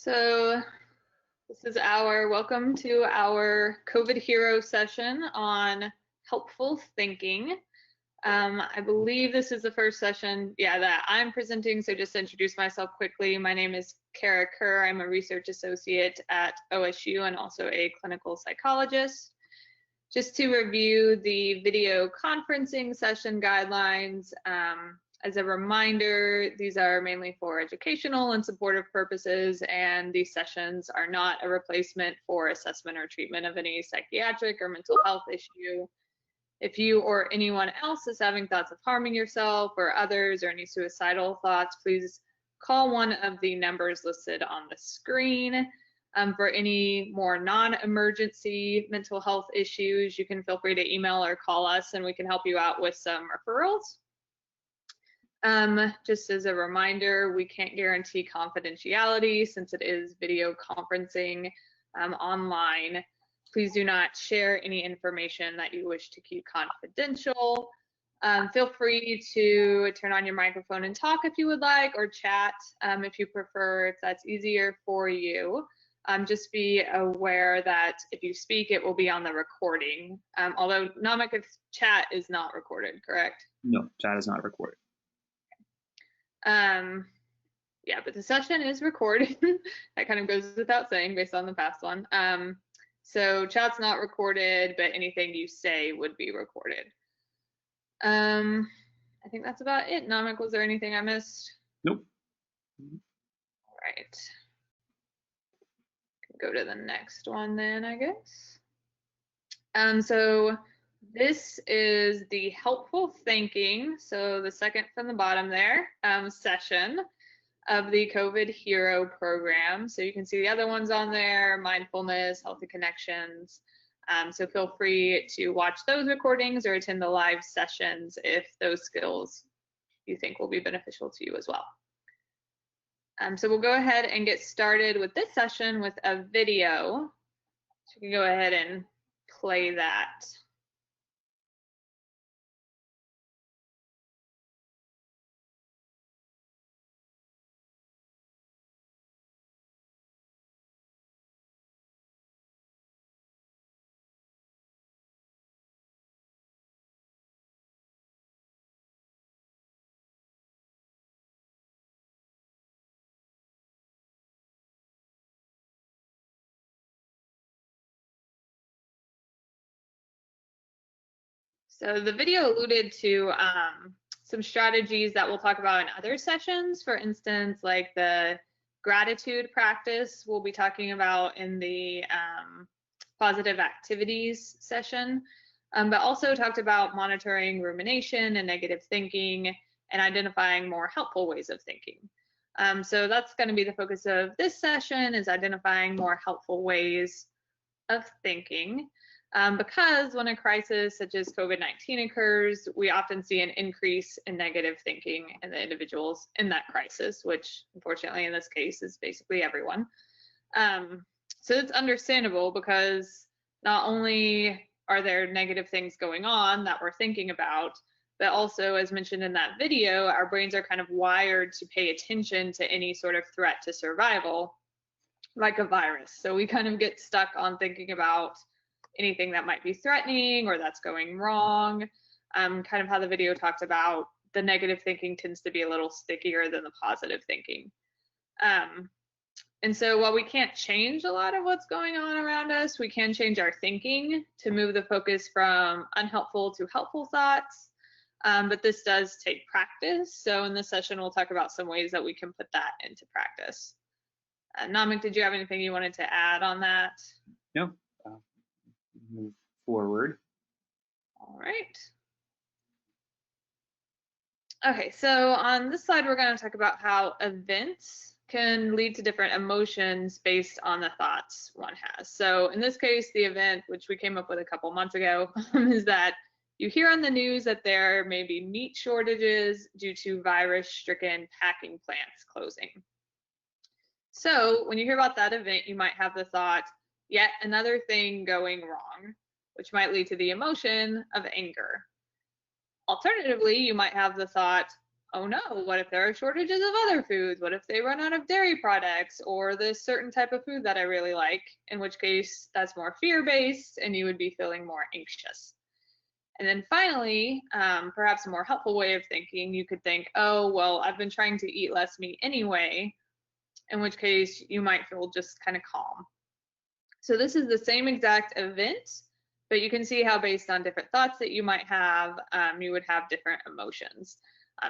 So this is welcome to our COVID Hero session on helpful thinking. I believe this is the first session, that I'm presenting. So just to introduce myself quickly, my name is Kerr. I'm a research associate at OSU and also a clinical psychologist. Just to review the video conferencing session guidelines, as a reminder, these are mainly for educational and supportive purposes, and these sessions are not a replacement for assessment or treatment of any psychiatric or mental health issue. If you or anyone else is having thoughts of harming yourself or others or any suicidal thoughts, please call one of the numbers listed on the screen. For any more non-emergency mental health issues, you can feel free to email or call us and we can help you out with some referrals. Just as a reminder, we can't guarantee confidentiality since it is video conferencing online. Please do not share any information that you wish to keep confidential. Feel free to turn on your microphone and talk if you would like, or chat if you prefer, if that's easier for you. Just be aware that if you speak, it will be on the recording. Although Namik, chat is not recorded, correct? No, chat is not recorded. Yeah, but the session is recorded. That kind of goes without saying based on the past one. So chat's not recorded, but anything you say would be recorded. I think that's about it. Namik, was there anything I missed? Nope. All right. Go to the next one then, I guess. So this is the helpful thinking, so the second from the bottom there, session of the COVID Hero program. So you can see the other ones on there: mindfulness, healthy connections. So feel free to watch those recordings or attend the live sessions if those skills you think will be beneficial to you as well. So we'll go ahead and get started with this session with a video. So you can go ahead and play that. So the video alluded to some strategies that we'll talk about in other sessions. For instance, like the gratitude practice we'll be talking about in the positive activities session, but also talked about monitoring rumination and negative thinking and identifying more helpful ways of thinking. So that's going to be the focus of this session, is identifying more helpful ways of thinking. Because when a crisis such as COVID-19 occurs, we often see an increase in negative thinking in the individuals in that crisis, which unfortunately in this case is basically everyone. So it's understandable, because not only are there negative things going on that we're thinking about, but also, as mentioned in that video, our brains are kind of wired to pay attention to any sort of threat to survival, like a virus. So we kind of get stuck on thinking about anything that might be threatening or that's going wrong. Kind of how the video talked about, the negative thinking tends to be a little stickier than the positive thinking. And so while we can't change a lot of what's going on around us, we can change our thinking to move the focus from unhelpful to helpful thoughts. But this does take practice. So in this session, we'll talk about some ways that we can put that into practice. Namik, did you have anything you wanted to add on that? No. Move forward. All right. Okay, so on this slide, we're going to talk about how events can lead to different emotions based on the thoughts one has. So in this case, the event, which we came up with a couple months ago, is that you hear on the news that there may be meat shortages due to virus-stricken packing plants closing. So when you hear about that event, you might have the thought, yet another thing going wrong, which might lead to the emotion of anger. Alternatively, you might have the thought, oh no, what if there are shortages of other foods? What if they run out of dairy products or this certain type of food that I really like? In which case, that's more fear-based and you would be feeling more anxious. And then finally, perhaps a more helpful way of thinking, you could think, oh, well, I've been trying to eat less meat anyway, in which case you might feel just kind of calm. So this is the same exact event, but you can see how based on different thoughts that you might have, you would have different emotions.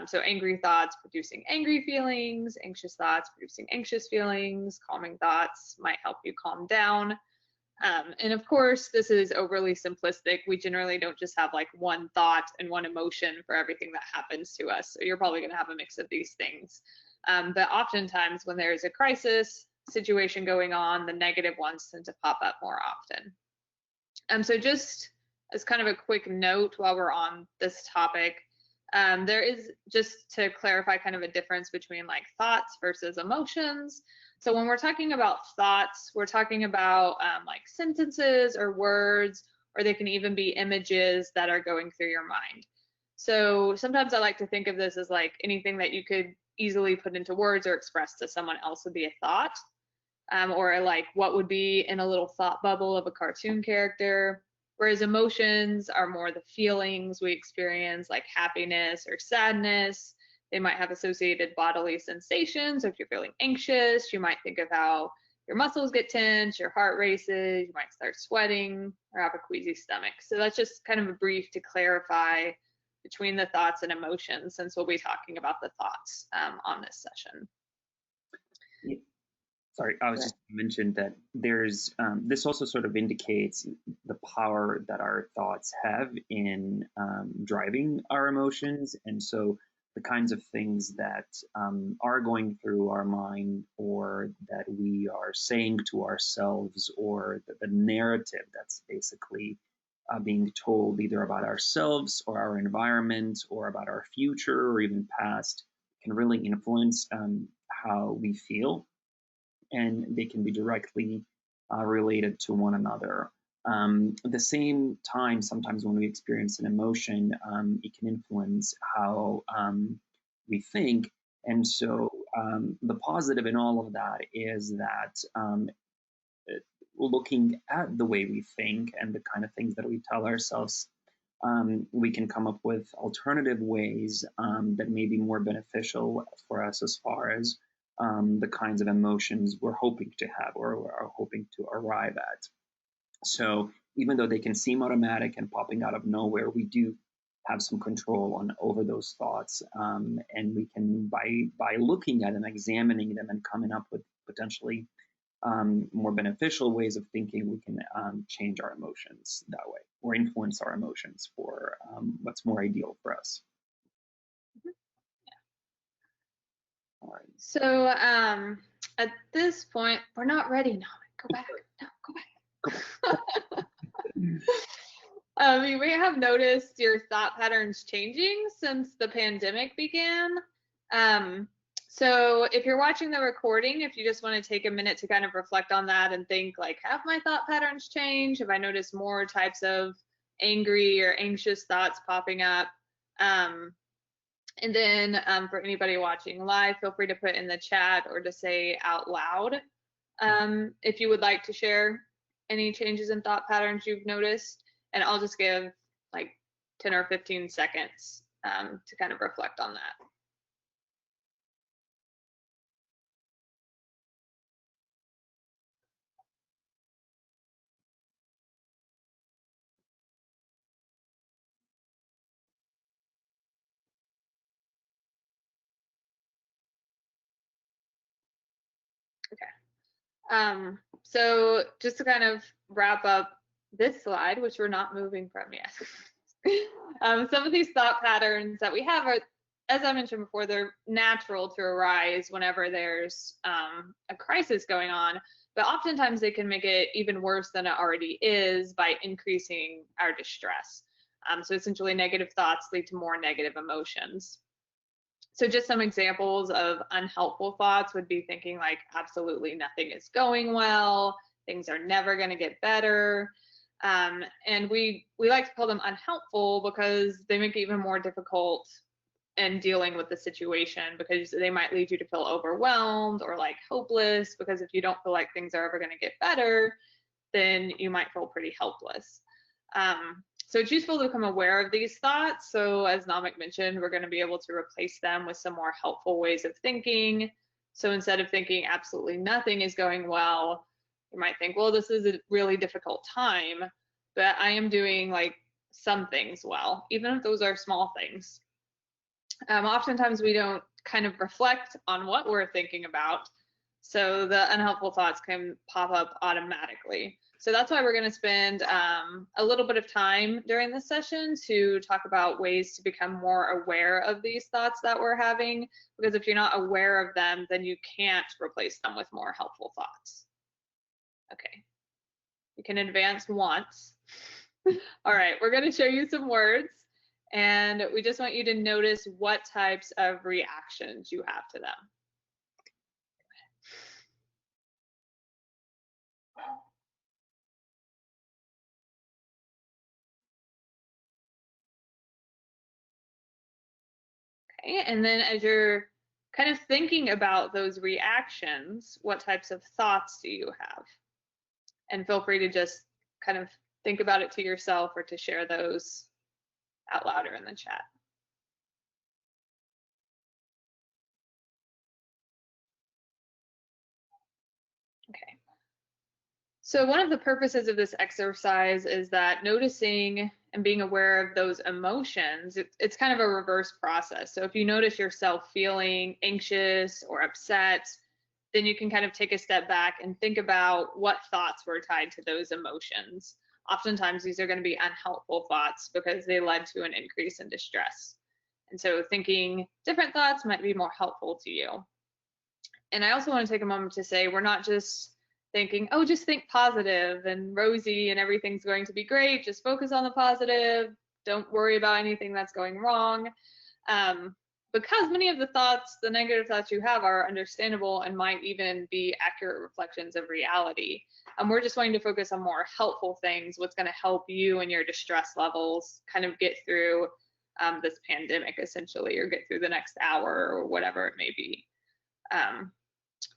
So angry thoughts producing angry feelings, anxious thoughts producing anxious feelings, calming thoughts might help you calm down. And of course, this is overly simplistic. We generally don't just have like one thought and one emotion for everything that happens to us. So you're probably going to have a mix of these things. But oftentimes when there is a crisis situation going on, the negative ones tend to pop up more often. So just as kind of a quick note while we're on this topic, there is, just to clarify, kind of a difference between like thoughts versus emotions. So when we're talking about thoughts, we're talking about like sentences or words, or they can even be images that are going through your mind. So sometimes I like to think of this as like anything that you could easily put into words or express to someone else would be a thought, or like what would be in a little thought bubble of a cartoon character. Whereas emotions are more the feelings we experience, like happiness or sadness. They might have associated bodily sensations. So if you're feeling anxious, you might think of how your muscles get tense, your heart races, you might start sweating or have a queasy stomach. So that's just kind of a brief to clarify between the thoughts and emotions, since we'll be talking about the thoughts on this session. Sorry, I was just mentioned that there's this also sort of indicates the power that our thoughts have in driving our emotions, and so the kinds of things that are going through our mind, or that we are saying to ourselves, or the narrative that's basically being told either about ourselves or our environment or about our future or even past, can really influence how we feel. And they can be directly related to one another. At the same time, sometimes when we experience an emotion, it can influence how we think. And so the positive in all of that is that looking at the way we think and the kind of things that we tell ourselves, we can come up with alternative ways that may be more beneficial for us as far as the kinds of emotions we're hoping to have or are hoping to arrive at. So even though they can seem automatic and popping out of nowhere, we do have some control over those thoughts, and we can, by looking at them, examining them, and coming up with potentially more beneficial ways of thinking, we can change our emotions that way, or influence our emotions for what's more ideal for us. All right. So at this point, we're not ready now. Go back. No, go back. You may have noticed your thought patterns changing since the pandemic began. So if you're watching the recording, if you just want to take a minute to kind of reflect on that and think like, have my thought patterns changed? Have I noticed more types of angry or anxious thoughts popping up? And then for anybody watching live, feel free to put in the chat or to say out loud if you would like to share any changes in thought patterns you've noticed. And I'll just give like 10 or 15 seconds to kind of reflect on that. Okay. So just to kind of wrap up this slide, which we're not moving from yet. Some of these thought patterns that we have are, as I mentioned before, they're natural to arise whenever there's a crisis going on, but oftentimes they can make it even worse than it already is by increasing our distress. So essentially negative thoughts lead to more negative emotions. So just some examples of unhelpful thoughts would be thinking like absolutely nothing is going well, things are never going to get better. And we like to call them unhelpful because they make it even more difficult and dealing with the situation, because they might lead you to feel overwhelmed or like hopeless, because if you don't feel like things are ever going to get better, then you might feel pretty helpless. So it's useful to become aware of these thoughts. So as Namik mentioned, we're going to be able to replace them with some more helpful ways of thinking. So instead of thinking absolutely nothing is going well, you might think, well, this is a really difficult time, but I am doing like some things well, even if those are small things. Oftentimes we don't kind of reflect on what we're thinking about, so the unhelpful thoughts can pop up automatically. So that's why we're going to spend a little bit of time during this session to talk about ways to become more aware of these thoughts that we're having, because if you're not aware of them, then you can't replace them with more helpful thoughts. Okay, you can advance once. All right, we're going to show you some words, and we just want you to notice what types of reactions you have to them. Okay, and then as you're kind of thinking about those reactions, what types of thoughts do you have? And feel free to just kind of think about it to yourself or to share those out loud or in the chat. Okay. So one of the purposes of this exercise is that noticing and being aware of those emotions, it's kind of a reverse process. So if you notice yourself feeling anxious or upset, then you can kind of take a step back and think about what thoughts were tied to those emotions. Oftentimes these are going to be unhelpful thoughts because they led to an increase in distress. And so thinking different thoughts might be more helpful to you. And I also want to take a moment to say we're not just thinking, oh, just think positive and rosy and everything's going to be great. Just focus on the positive. Don't worry about anything that's going wrong. Because many of the thoughts, the negative thoughts you have are understandable and might even be accurate reflections of reality. We're just wanting to focus on more helpful things, what's going to help you and your distress levels kind of get through this pandemic, essentially, or get through the next hour or whatever it may be.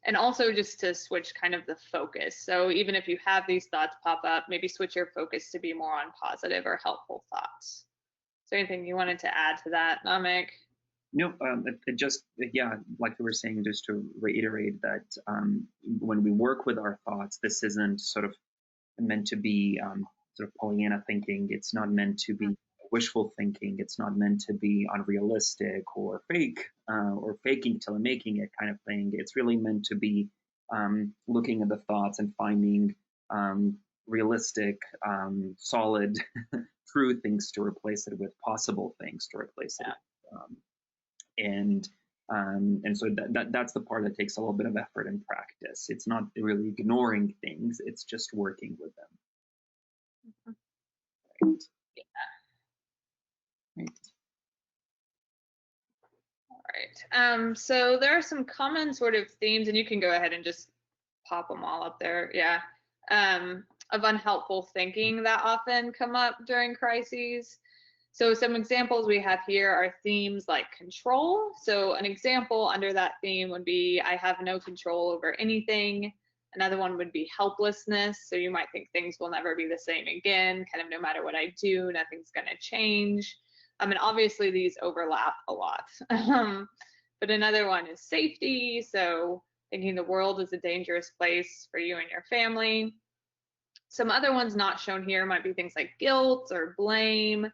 And also just to switch kind of the focus. So even if you have these thoughts pop up, maybe switch your focus to be more on positive or helpful thoughts. Is there anything you wanted to add to that, Namik? No, yeah, like you were saying, just to reiterate that when we work with our thoughts, this isn't sort of meant to be sort of Pollyanna thinking. It's not meant to be wishful thinking. It's not meant to be unrealistic or fake or faking till making it kind of thing. It's really meant to be looking at the thoughts and finding realistic, solid, true things to replace it with, possible things to replace it with. And so that's the part that takes a little bit of effort and practice. It's not really ignoring things, it's just working with them. Right. Yeah. Right. All right. So there are some common sort of themes, and you can go ahead and just pop them all up there. Yeah. Of unhelpful thinking that often come up during crises. So some examples we have here are themes like control. So an example under that theme would be, I have no control over anything. Another one would be helplessness. So you might think things will never be the same again, kind of no matter what I do, nothing's going to change. And obviously these overlap a lot. But another one is safety. So thinking the world is a dangerous place for you and your family. Some other ones not shown here might be things like guilt or blame,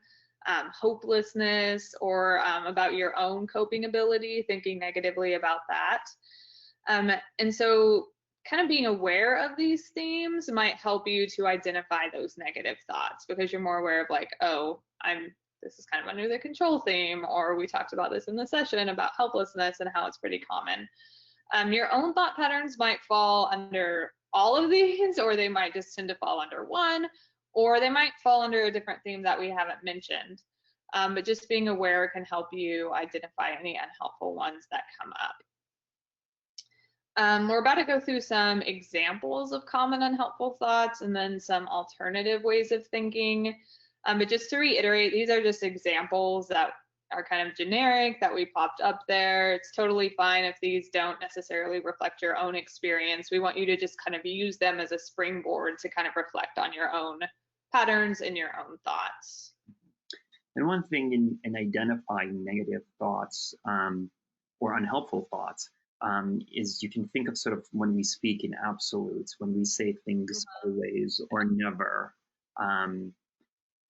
hopelessness, or about your own coping ability, thinking negatively about that. And so kind of being aware of these themes might help you to identify those negative thoughts, because you're more aware of like, oh, this is kind of under the control theme, or we talked about this in the session about helplessness and how it's pretty common. Your own thought patterns might fall under all of these, or they might just tend to fall under one, or they might fall under a different theme that we haven't mentioned. But just being aware can help you identify any unhelpful ones that come up. We're about to go through some examples of common unhelpful thoughts and then some alternative ways of thinking. But just to reiterate, these are just examples that are kind of generic that we popped up there. It's totally fine if these don't necessarily reflect your own experience. We want you to just kind of use them as a springboard to kind of reflect on your own patterns and your own thoughts. And one thing in identifying negative thoughts or unhelpful thoughts is you can think of sort of when we speak in absolutes, when we say things always or never,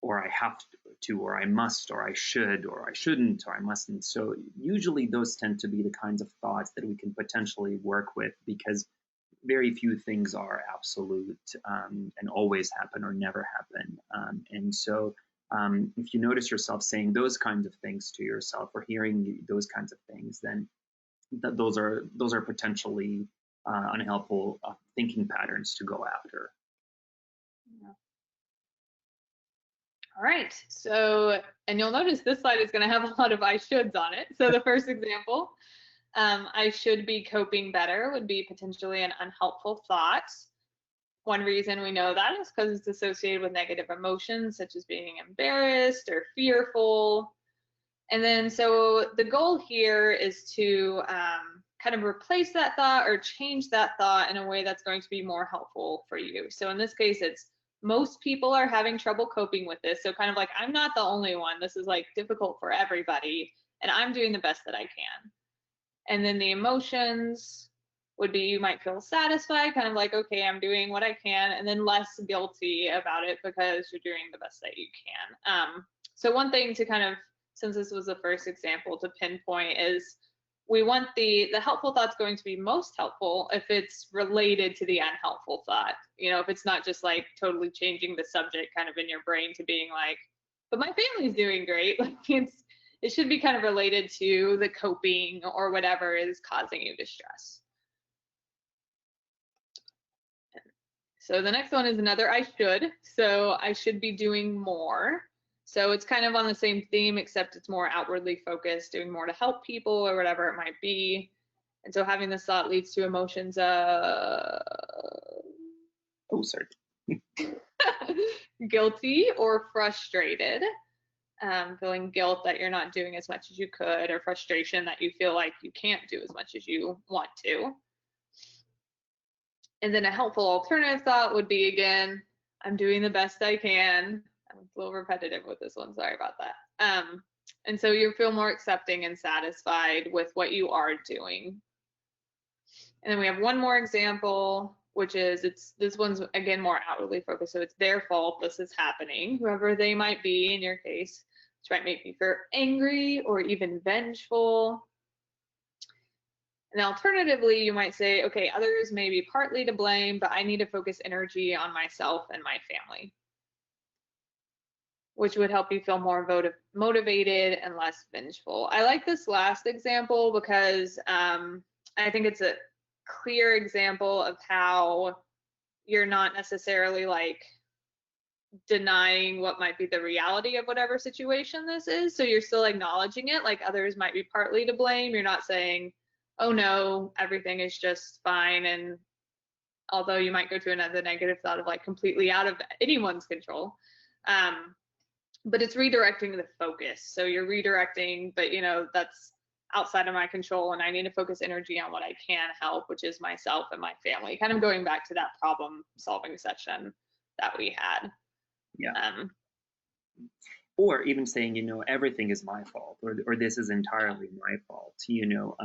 or I have to, or I must, or I should, or I shouldn't, or I mustn't. So usually those tend to be the kinds of thoughts that we can potentially work with, because very few things are absolute and always happen or never happen. And so if you notice yourself saying those kinds of things to yourself or hearing those kinds of things, then those are potentially unhelpful thinking patterns to go after. Yeah. All right, so, and you'll notice this slide is going to have a lot of I shoulds on it. So the first example, I should be coping better would be potentially an unhelpful thought. One reason we know that is because it's associated with negative emotions such as being embarrassed or fearful. And then so the goal here is to kind of replace that thought or change that thought in a way that's going to be more helpful for you. So in this case, it's most people are having trouble coping with this. So kind of like, I'm not the only one. This is like difficult for everybody, and I'm doing the best that I can. And then the emotions would be, you might feel satisfied, kind of like, okay, I'm doing what I can, and then less guilty about it because you're doing the best that you can. So one thing to kind of, since this was the first example, to pinpoint is we want the helpful thought's going to be most helpful if it's related to the unhelpful thought. You know, if it's not just like totally changing the subject kind of in your brain to being like, but my family's doing great. Like it should be kind of related to the coping or whatever is causing you distress. So the next one is another I should. So I should be doing more. So it's kind of on the same theme, except it's more outwardly focused, doing more to help people or whatever it might be. And so having this thought leads to emotions guilty or frustrated. Feeling guilt that you're not doing as much as you could, or frustration that you feel like you can't do as much as you want to. And then a helpful alternative thought would be, again, I'm doing the best I can. I'm a little repetitive with this one, sorry about that. And so you feel more accepting and satisfied with what you are doing. And then we have one more example, which is this one's again more outwardly focused. So it's their fault this is happening, whoever they might be in your case, which might make you feel angry or even vengeful. And alternatively, you might say, okay, others may be partly to blame, but I need to focus energy on myself and my family, which would help you feel more motivated and less vengeful. I like this last example because I think it's a clear example of how you're not necessarily like denying what might be the reality of whatever situation this is. So you're still acknowledging it, like others might be partly to blame. You're not saying, oh no, everything is just fine. And although you might go to another negative thought of like completely out of anyone's control, but it's redirecting the focus. So you're redirecting, but you know, that's outside of my control and I need to focus energy on what I can help, which is myself and my family. Kind of going back to that problem solving session that we had. Yeah. Or even saying, you know, everything is my fault, or this is entirely my fault. You know,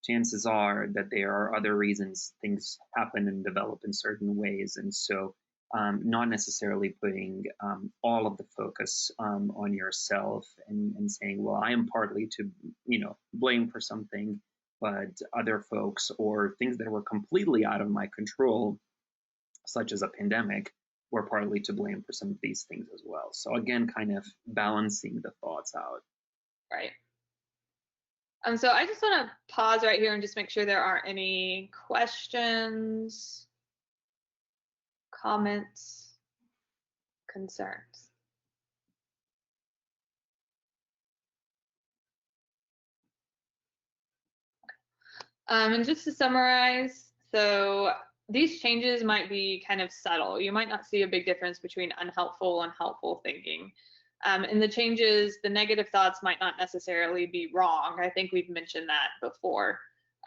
chances are that there are other reasons things happen and develop in certain ways. And so not necessarily putting all of the focus on yourself and saying, well, I am partly to, you know, blame for something, but other folks or things that were completely out of my control, such as a pandemic, were partly to blame for some of these things as well. So again, kind of balancing the thoughts out. Right. So I just want to pause right here and just make sure there aren't any questions, comments, concerns. And just to summarize, so these changes might be kind of subtle. You might not see a big difference between unhelpful and helpful thinking. And the changes, the negative thoughts might not necessarily be wrong. I think we've mentioned that before.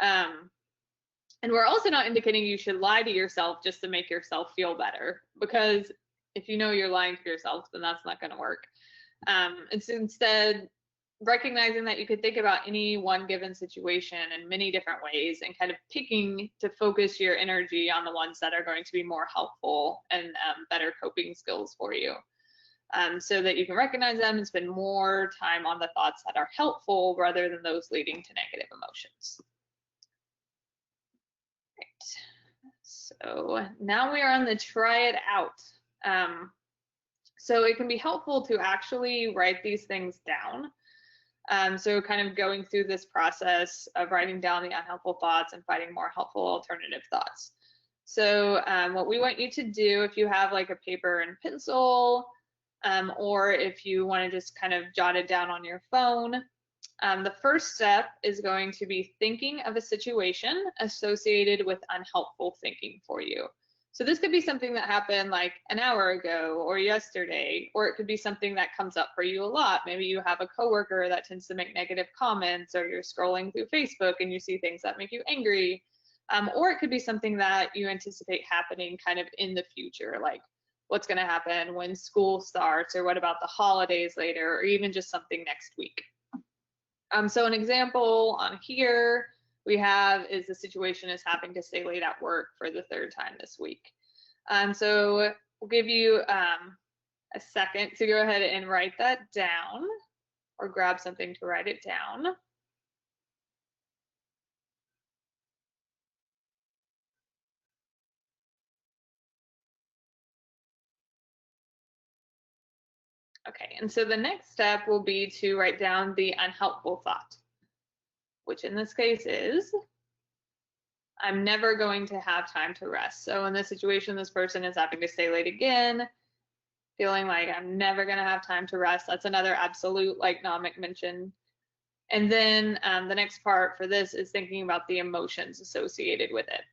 And we're also not indicating you should lie to yourself just to make yourself feel better, because if you know you're lying to yourself, then that's not going to work. It's instead recognizing that you could think about any one given situation in many different ways and kind of picking to focus your energy on the ones that are going to be more helpful and better coping skills for you, so that you can recognize them and spend more time on the thoughts that are helpful rather than those leading to negative emotions. Right. So now we are on the try it out. So it can be helpful to actually write these things down. So kind of going through this process of writing down the unhelpful thoughts and finding more helpful alternative thoughts. So what we want you to do, if you have like a paper and pencil, or if you want to just kind of jot it down on your phone, the first step is going to be thinking of a situation associated with unhelpful thinking for you. So this could be something that happened like an hour ago or yesterday, or it could be something that comes up for you a lot. Maybe you have a coworker that tends to make negative comments, or you're scrolling through Facebook and you see things that make you angry. Or it could be something that you anticipate happening kind of in the future, like what's going to happen when school starts, or what about the holidays later, or even just something next week. So an example on here we have is the situation is having to stay late at work for the 3rd time this week. So we'll give you a second to go ahead and write that down, or grab something to write it down. Okay, and so the next step will be to write down the unhelpful thought, which in this case is, I'm never going to have time to rest. So in this situation, this person is having to stay late again, feeling like I'm never going to have time to rest. That's another absolute, like Namik mentioned. And then the next part for this is thinking about the emotions associated with it.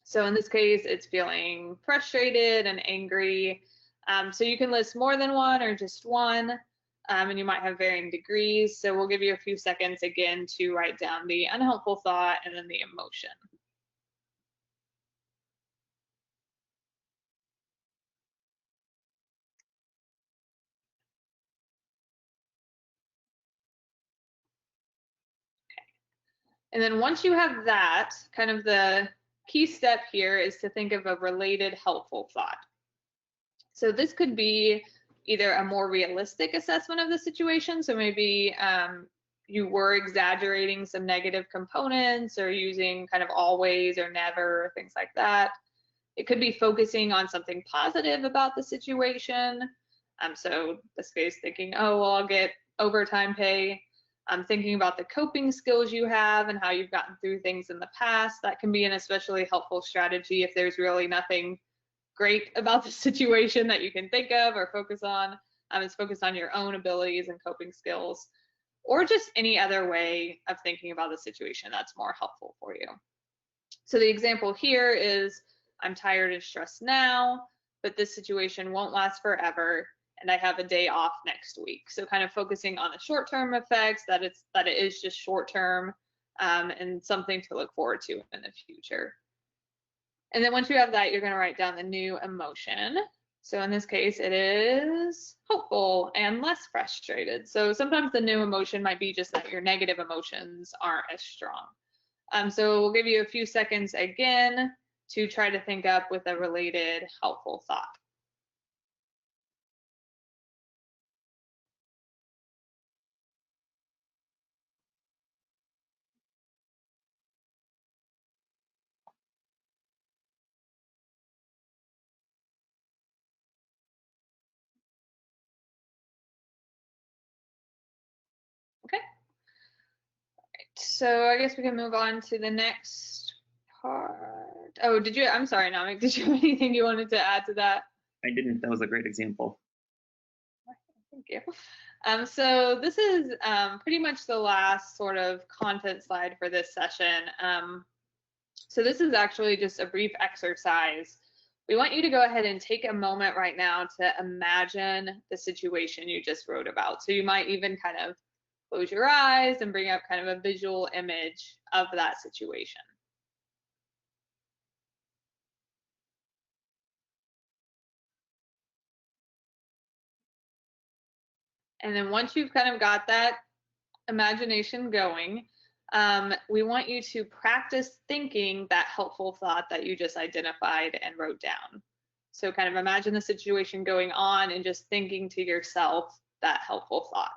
So in this case, it's feeling frustrated and angry. So you can list more than one or just one, and you might have varying degrees. So we'll give you a few seconds again to write down the unhelpful thought and then the emotion. And then once you have that, kind of the key step here is to think of a related helpful thought. So this could be either a more realistic assessment of the situation. So maybe you were exaggerating some negative components, or using kind of always or never, or things like that. It could be focusing on something positive about the situation. So this case, thinking, oh, well, I'll get overtime pay. Thinking about the coping skills you have and how you've gotten through things in the past. That can be an especially helpful strategy if there's really nothing great about the situation that you can think of or focus on. It's focused on your own abilities and coping skills, or just any other way of thinking about the situation that's more helpful for you. So the example here is, I'm tired and stressed now, but this situation won't last forever, and I have a day off next week. So kind of focusing on the short-term effects, that it is just short-term, and something to look forward to in the future. And then once you have that, you're going to write down the new emotion. So in this case, it is hopeful and less frustrated. So sometimes the new emotion might be just that your negative emotions aren't as strong. So we'll give you a few seconds again to try to think up with a related helpful thought. Okay. So I guess we can move on to the next part. Oh, I'm sorry, Namik, did you have anything you wanted to add to that? I didn't. That was a great example. Thank you. So this is pretty much the last sort of content slide for this session. So this is actually just a brief exercise we want you to go ahead and take a moment right now to imagine the situation you just wrote about. So you might even kind of close your eyes and bring up kind of a visual image of that situation. And then once you've kind of got that imagination going, we want you to practice thinking that helpful thought that you just identified and wrote down. So kind of imagine the situation going on and just thinking to yourself that helpful thought.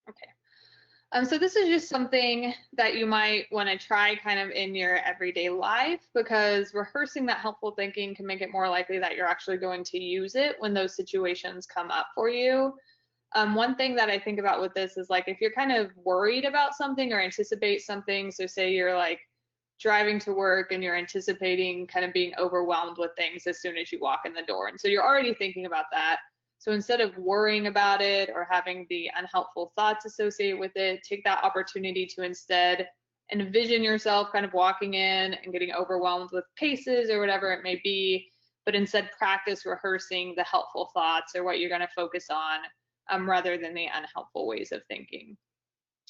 Okay. So this is just something that you might want to try kind of in your everyday life, because rehearsing that helpful thinking can make it more likely that you're actually going to use it when those situations come up for you. One thing that I think about with this is like if you're kind of worried about something or anticipate something, so say you're like driving to work and you're anticipating kind of being overwhelmed with things as soon as you walk in the door. And so you're already thinking about that. So instead of worrying about it or having the unhelpful thoughts associated with it, take that opportunity to instead envision yourself kind of walking in and getting overwhelmed with cases or whatever it may be, but instead practice rehearsing the helpful thoughts or what you're going to focus on, rather than the unhelpful ways of thinking.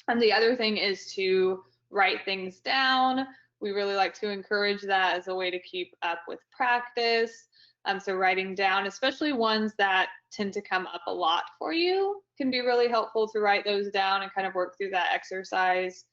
And the other thing is to write things down. We really like to encourage that as a way to keep up with practice. So writing down, especially ones that tend to come up a lot for you, can be really helpful to write those down and kind of work through that exercise.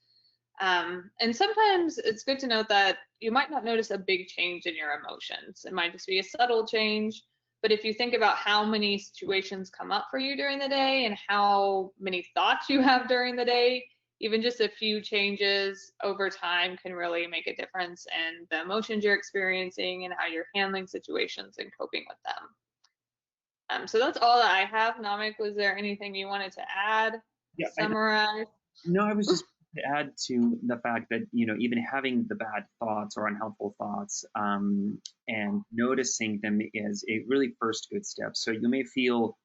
And sometimes it's good to note that you might not notice a big change in your emotions. It might just be a subtle change. But if you think about how many situations come up for you during the day and how many thoughts you have during the day, even just a few changes over time can really make a difference in the emotions you're experiencing and how you're handling situations and coping with them. So that's all that I have. Namik, was there anything you wanted to add, Yeah, summarize? no, I was just to add to the fact that, even having the bad thoughts or unhelpful thoughts, and noticing them is a really first good step. So you may feel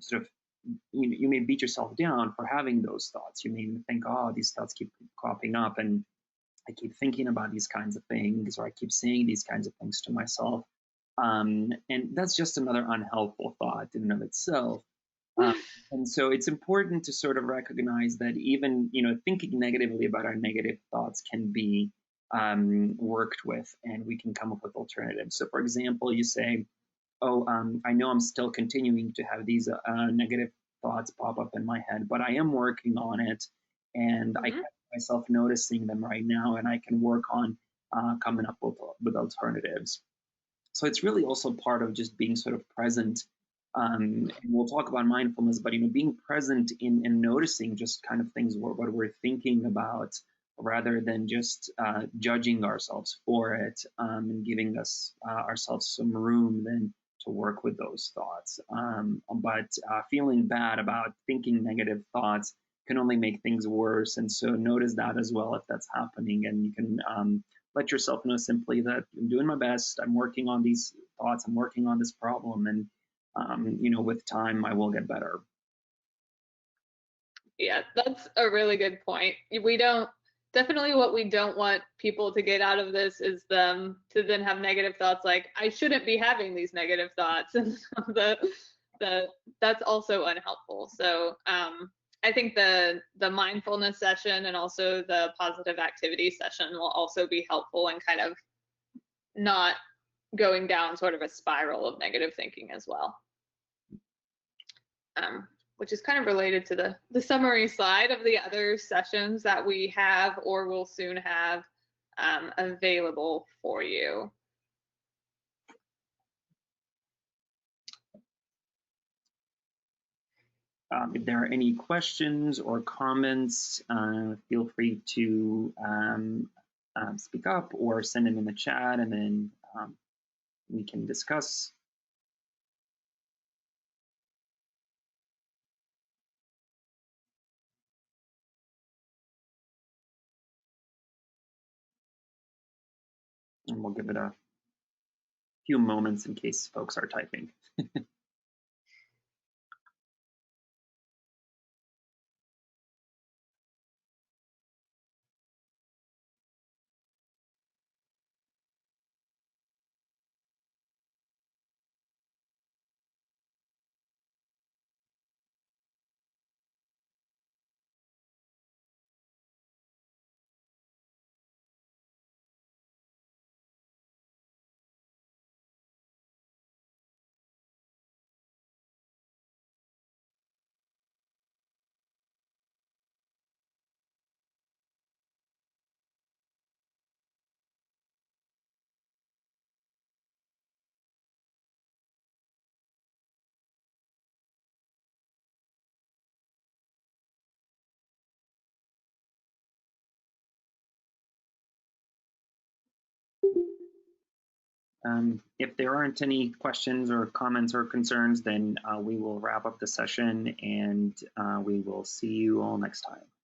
sort of, you may beat yourself down for having those thoughts. You may think, oh, these thoughts keep cropping up and I keep thinking about these kinds of things, or I keep saying these kinds of things to myself. And that's just another unhelpful thought in and of itself. Um, and so it's important to sort of recognize that even, thinking negatively about our negative thoughts can be worked with, and we can come up with alternatives. So, for example, you say, oh, I know I'm still continuing to have these negative thoughts pop up in my head, but I am working on it, and I catch myself noticing them right now, and I can work on coming up with alternatives. So it's really also part of just being sort of present. And we'll talk about mindfulness, but being present in noticing just kind of things what we're thinking about, rather than just judging ourselves for it, and giving us ourselves some room then to work with those thoughts. But feeling bad about thinking negative thoughts can only make things worse. And so notice that as well if that's happening, and you can let yourself know simply that I'm doing my best. I'm working on these thoughts. I'm working on this problem, and with time, I will get better. Yeah, that's a really good point. Definitely what we don't want people to get out of this is them to then have negative thoughts like, I shouldn't be having these negative thoughts. And that's also unhelpful. So I think the mindfulness session and also the positive activity session will also be helpful in kind of not going down sort of a spiral of negative thinking as well. Which is kind of related to the summary slide of the other sessions that we have or will soon have available for you. If there are any questions or comments, feel free to speak up or send them in the chat, and then we can discuss. And we'll give it a few moments in case folks are typing. If there aren't any questions or comments or concerns, then we will wrap up the session, and we will see you all next time.